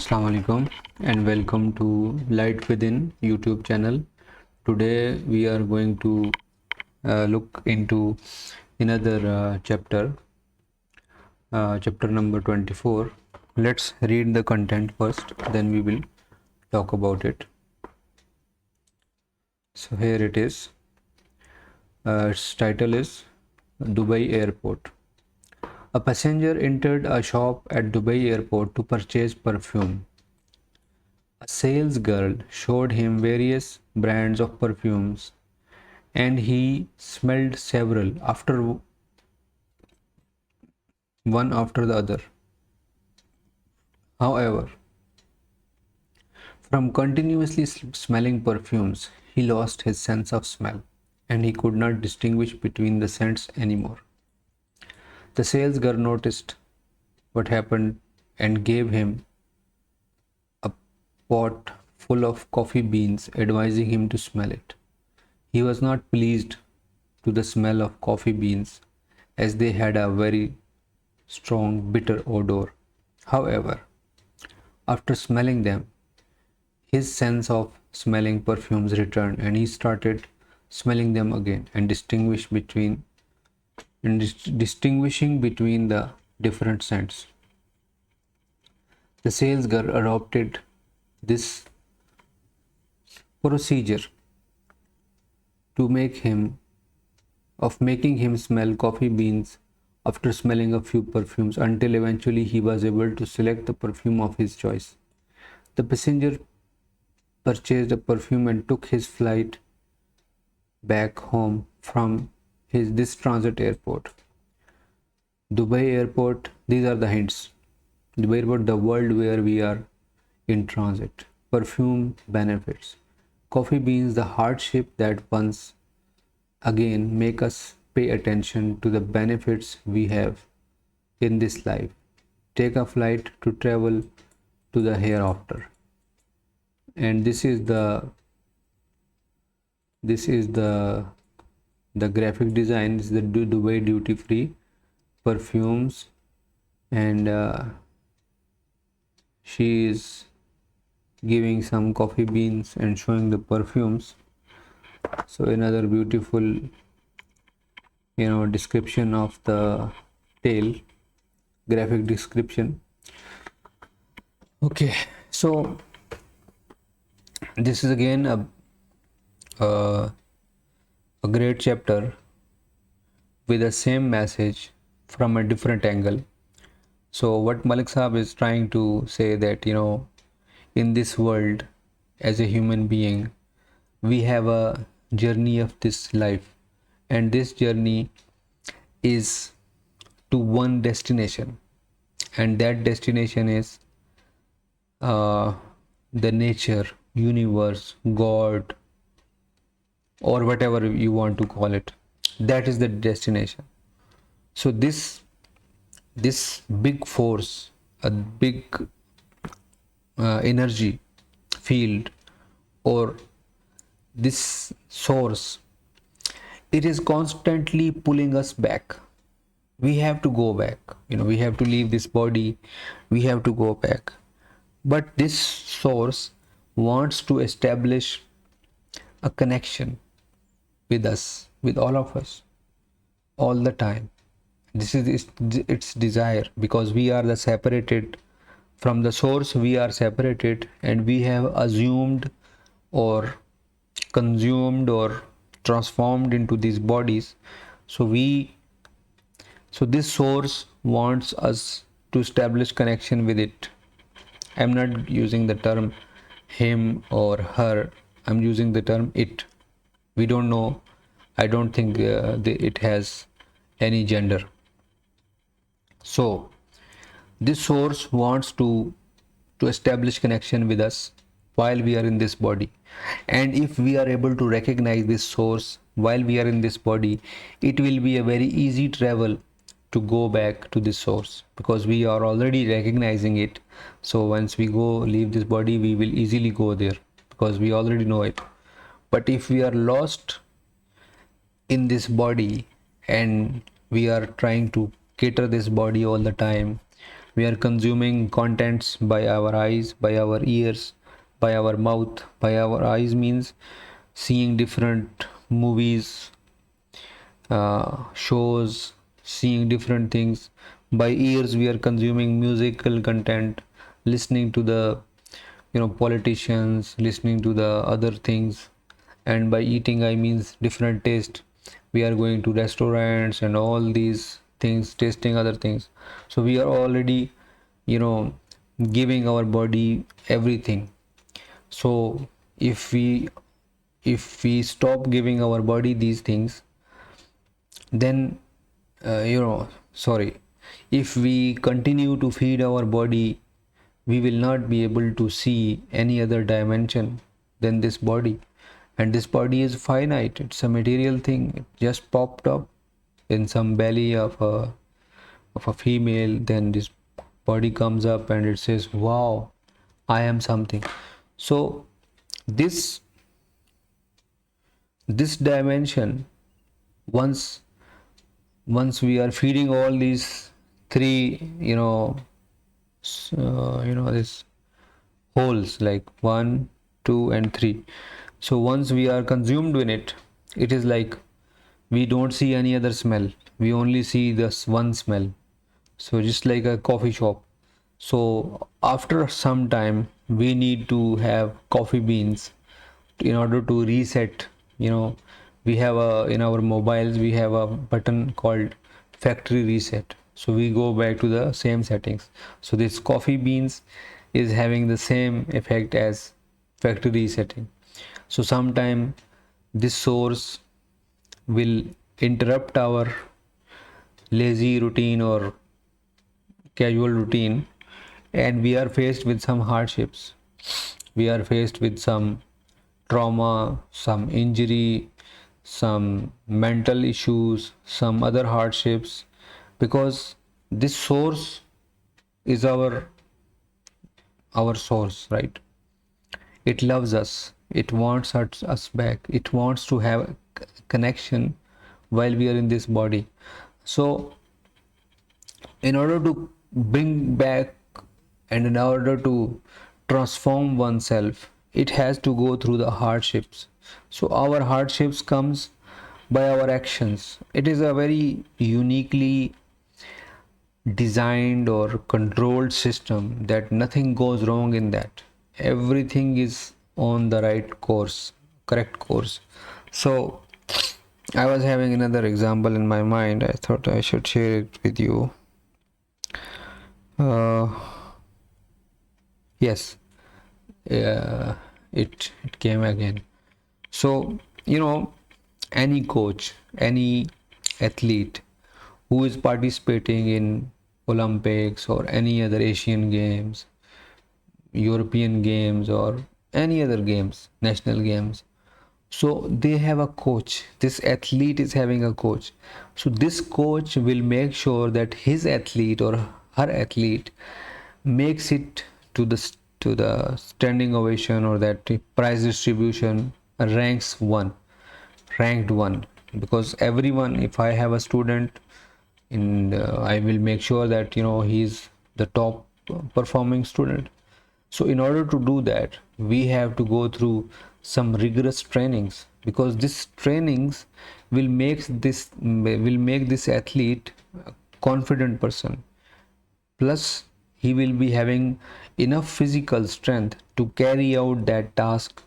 Assalamu alaikum and welcome to Light Within YouTube channel. Today we are going to look into another chapter number 24. Let's read the content first, then we will talk about it. So here it is. Its title is Dubai Airport. A passenger entered a shop at Dubai Airport to purchase perfume. A sales girl showed him various brands of perfumes and he smelled several one after the other. However, from continuously smelling perfumes, he lost his sense of smell and he could not distinguish between the scents anymore. The sales girl noticed what happened and gave him a pot full of coffee beans, advising him to smell it. He was not pleased to the smell of coffee beans as they had a very strong bitter odor. However, after smelling them, his sense of smelling perfumes returned and he started smelling them again and distinguishing between the different scents. The sales girl adopted this procedure to making him smell coffee beans after smelling a few perfumes until eventually he was able to select the perfume of his choice. The passenger purchased a perfume and took his flight back home from this transit airport. Dubai Airport, these are the hints. Dubai Airport, the world where we are in transit. Perfume benefits. Coffee beans, the hardship that once again make us pay attention to the benefits we have in this life. Take a flight to travel to the hereafter. And this is the graphic design. This is the Dubai duty free perfumes, and she is giving some coffee beans and showing the perfumes. So another beautiful description of the tale, graphic description. Okay, so this is again a great chapter with the same message from a different angle. So what Malik Saab is trying to say that in this world, as a human being, we have a journey of this life, and this journey is to one destination, and that destination is the nature, universe, God, or whatever you want to call it. That is the destination. So this big force, a big energy field, or this source, it is constantly pulling us back. We have to go back, we have to leave this body, we have to go back. But this source wants to establish a connection with us, with all of us, all the time. This is its desire, because we are the separated from the source. We are separated and we have assumed or consumed or transformed into these bodies. So this source wants us to establish connection with it. I'm not using the term him or her, I'm using the term it. We don't know. I don't think it has any gender. So this source wants to establish connection with us while we are in this body, and if we are able to recognize this source while we are in this body, it will be a very easy travel to go back to this source, because we are already recognizing it. So once we leave this body, we will easily go there because we already know it. But if we are lost in this body and we are trying to cater this body all the time, We are consuming contents by our eyes, by our ears, by our mouth. By our eyes means seeing different movies, shows, seeing different things. By ears we are consuming musical content, listening to the politicians, listening to the other things. And by eating I means different taste. We are going to restaurants and all these things, tasting other things. So we are already you know giving our body everything. So if we stop giving our body these things, then sorry, if we continue to feed our body, we will not be able to see any other dimension than this body. And this body is finite, it's a material thing. It just popped up in some belly of a female, then this body comes up and it says, wow, I am something. So this this dimension, once we are feeding all these three this holes, like 1, 2 and 3. So once we are consumed in it, it is like we don't see any other smell, we only see this one smell. So just like a coffee shop. So after some time we need to have coffee beans in order to reset. We have a in our mobiles we have a button called factory reset, so we go back to the same settings. So this coffee beans is having the same effect as factory resetting. So sometime this source will interrupt our lazy routine or casual routine, and we are faced with some hardships. We are faced with some trauma, some injury, some mental issues, some other hardships, because this source is our source, right? It loves us, it wants us back, it wants to have a connection while we are in this body. So in order to bring back and in order to transform oneself, it has to go through the hardships. So our hardships comes by our actions. It is a very uniquely designed or controlled system that nothing goes wrong in that. Everything is on the right course, correct course. So I was having another example in my mind, I thought I should share it with you. uh, yes, it came again. So any coach, any athlete who is participating in Olympics or any other Asian games, European games, or any other games, national games, so they have a coach. This athlete is having a coach. So this coach will make sure that his athlete or her athlete makes it to the standing ovation, or that prize distribution ranked one. Because everyone, if I have a student in I will make sure that he's the top performing student. So in order to do that, we have to go through some rigorous trainings, because this trainings will make this athlete a confident person. Plus he will be having enough physical strength to carry out that task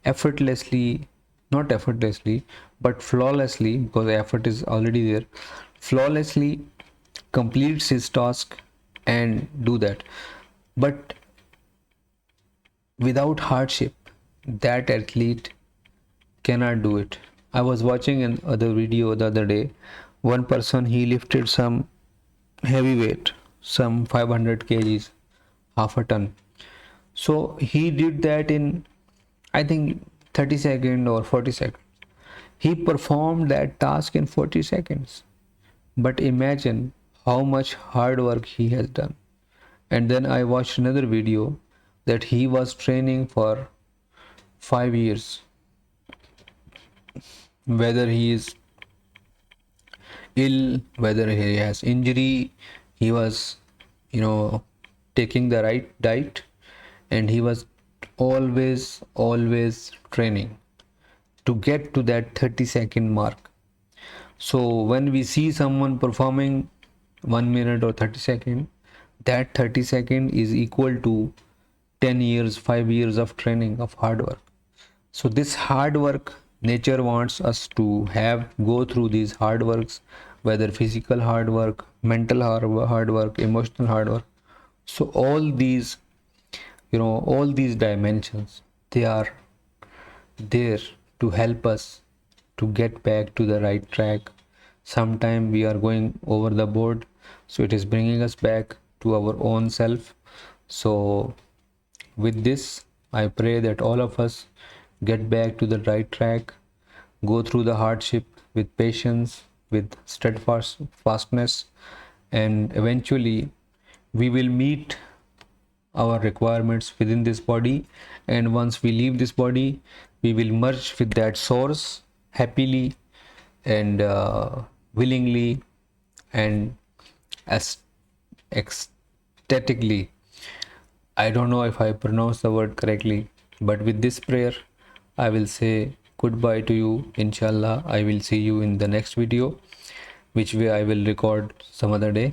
effortlessly, not effortlessly but flawlessly, because effort is already there. Flawlessly completes his task and do that. But without hardship, that athlete cannot do it. I was watching another video the other day. One person, he lifted some heavy weight, some 500 kgs, half a ton. So he did that in, I think, 30 seconds or 40 seconds. He performed that task in 40 seconds. But imagine how much hard work he has done. And then I watched another video that he was training for 5 years. Whether he is ill, whether he has injury, he was you know, taking the right diet, and he was always training to get to that 30-second mark. So when we see someone performing 1 minute or 30 second, that 30 second is equal to 10 years, 5 years of training, of hard work. So this hard work, nature wants us to have, go through these hard works, whether physical hard work, mental hard work, emotional hard work. So all these, all these dimensions, they are there to help us to get back to the right track. Sometime we are going over the board, so it is bringing us back to our own self. So with this, I pray that all of us get back to the right track, go through the hardship with patience, with steadfastness, and eventually we will meet our requirements within this body. And once we leave this body, we will merge with that source happily and willingly and as ecstatically. I don't know if I pronounce the word correctly, but with this prayer, I will say goodbye to you. Inshallah, I will see you in the next video, which way I will record some other day.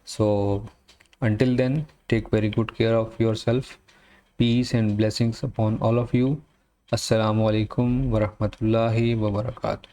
So, until then, take very good care of yourself. Peace and blessings upon all of you. Assalamu alaikum wa rahmatullahi wa barakatuh.